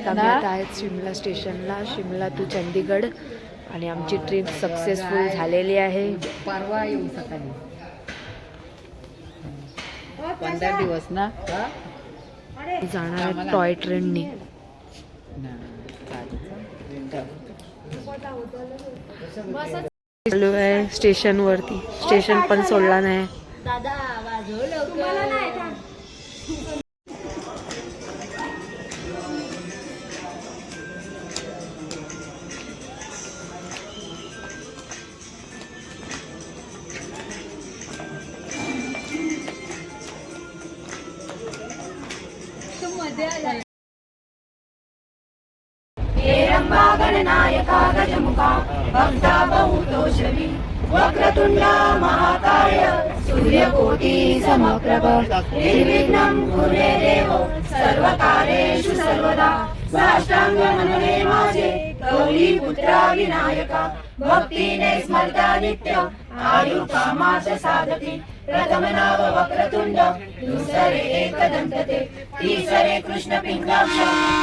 आम्ही आता आहेत शिमला स्टेशनला, शिमला टू चंदीगड, आणि आमची ट्रिप सक्सेसफुल झालेली आहे. परवा येऊ सकाळी 15 दिवस ना जाणार आहे टॉय ट्रेननी. चालू आहे स्टेशन वरती, स्टेशन पण सोडला नाही. गणनायका गजमुखा भक्ता बहुतोषवी वक्रतुंड महाकाय सूर्यकोटि समप्रभ निर्विघ्नं कुरु देवो सर्वकार्येषु सर्वदा साष्टांग मनने माझे गौरी पुत्रा विनायका भक्तीने स्मरता नित्य आयु कामाच साधती प्रथम नाव वक्रतुंड दुसरे एकदंतते तिसरे कृष्ण पिंगाक्ष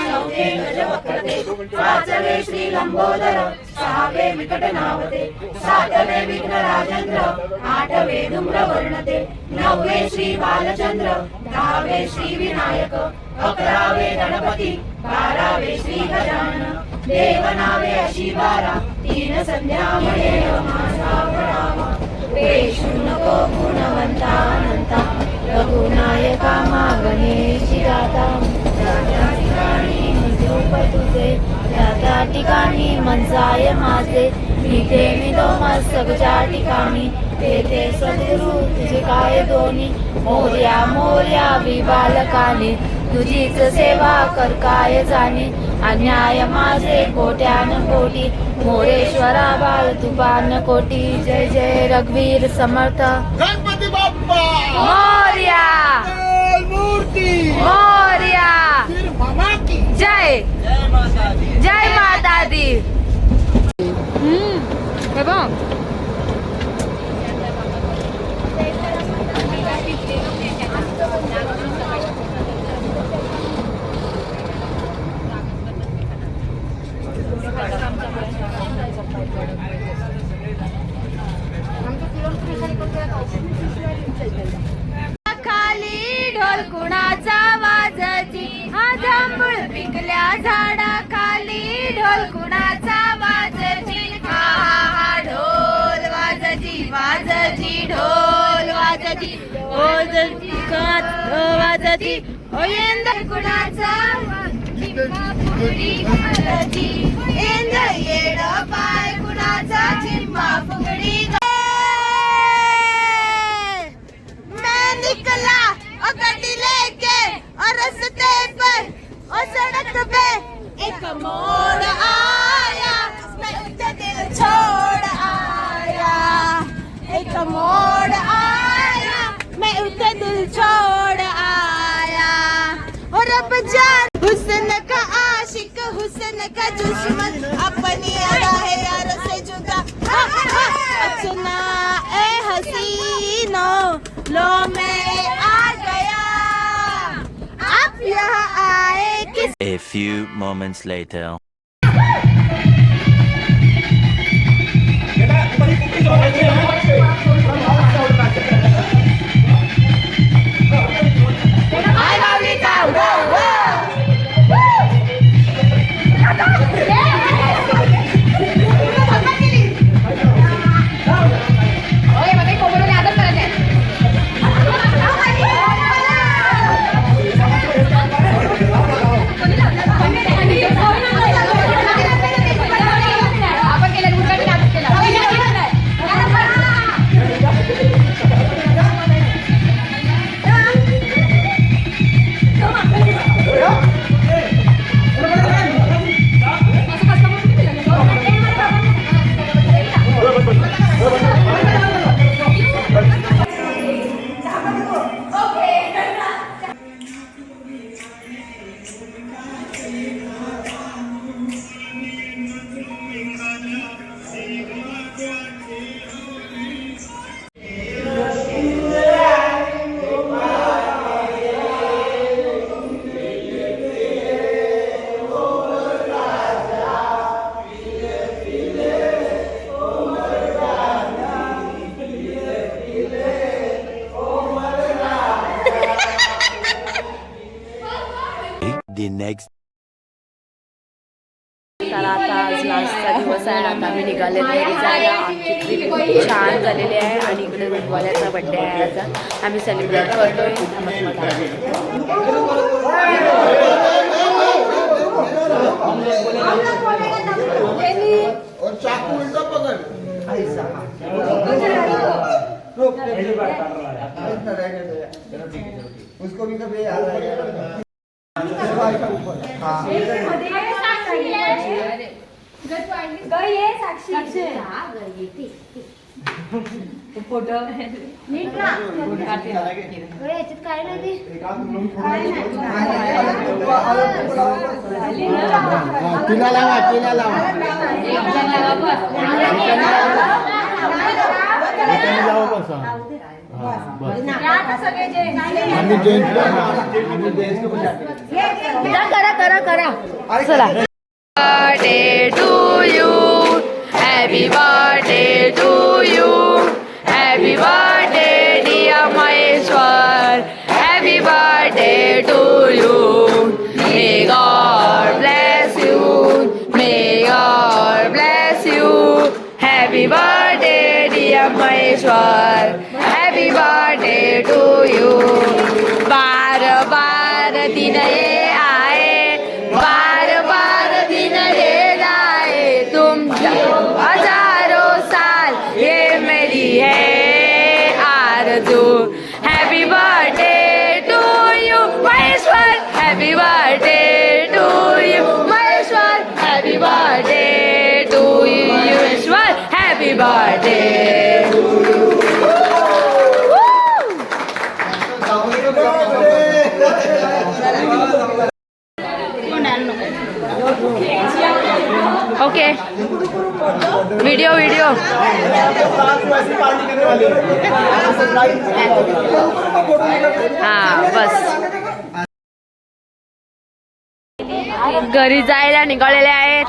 चौथे गज वक्रते पाचवे श्री लंबोदर सहावे विकटनावते सातवे विघ्न राजेंद्र आठवे धूम्र वर्णते नववे श्री बालचंद्र दहावे श्री विनायक अकरावे गणपती बारावे श्री गजानन देवनावे अशी 12 तीन संध्या म्हणे माझा प्रणाम पेशू नको गुणवंता अनंता रघुनायका मागणेची गाता त्या ठिकाणी निजरूप तुझे त्या ठिकाणी मनसाय माझे इथे मी तो मस्तकच्या ठिकाणी तेथे सद्गुरु तुझे काय दोन्ही मोर्या मोर्या विबालकाने तुझीच सेवा कर काय जाणे अन्याय माझे कोट्यान कोटी मोरेश्वरा बाल तुपान कोटी जय जय रघुवीर समर्थ गणपती बाप्पा मोर्या मूर्ती मोर्या मामा की जय जय माता दी. हे बघ खाली ढोल कुणाचा वाजती हा जांभूळ पिकल्या झाडा खाली ढोल कुणाचा वाजती हा ढोल वाजती वाजती ढोल वाजती वाजती वाजती ओयंद कुणाचा फुगडी घालती एंद येड पाय कुणाचा चिंबा फुगडी निकला और गड्डी लेके और रस्ते पर और सड़क पे एक मोड़ आया मैं उसे दिल छोड़ आया एक मोड़ आया मैं उसे दिल छोड़ आया और अब जान हुस्न का आशिक हुस्न का दुश्मन अपनी अड़ा है यार से जुदा सुना ए हसीनो लो मैं आ गया आप यहाँ आए किस A few moments later. निघाले घरी जायला. आमची ट्रिप खूप छान झालेली आहे आणि इकडे विठवाल्याचा बड्डे आहे आज. आम्ही सेलिब्रेट करतोय. और चाकू उल्टा पकड़ उसको भी कभी याद आएगा फोटो नीट ना याच्यात काय नाही तिला लावा तिला लावा करा चला. Birthday to you, happy birthday to you, happy birthday dear Maheshwar, happy birthday to you. May God bless you, may God bless you, happy birthday dear Maheshwar, happy birthday to you. बार बार दिन ये आए, बार बार दिन ये जाए, तुम हजारों साल ये मेरी है आरज़ू. Happy birthday to you Maheshwar, happy birthday to you Maheshwar, happy birthday to you Maheshwar, happy birthday. Okay video हाँ बस घरी जायला निघालेले आहेत.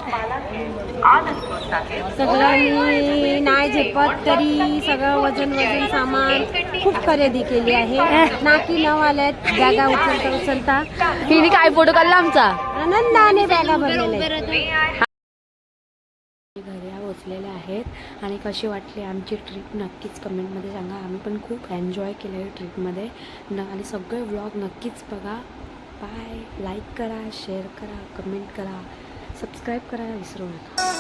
सगळ्यांनी नाही झेपत तरी सगळं वजन सामान खूप खरेदी केली आहे. नाकी नाव आल्यात बॅगा उचलता तिने काय फोटो काढला आमचा. आनंदाने बॅगा भरलेल्या घरी पोचलेले आहेत आणि कशी वाटली आमची ट्रिप नक्कीच कमेंटमध्ये सांगा. आम्ही पण खूप एन्जॉय केलं आहे ट्रिपमध्ये आणि सगळे व्लॉग नक्कीच बघा. बाय. लाईक करा, शेअर करा, कमेंट करा, सबस्क्राईब करायला विसरू नका.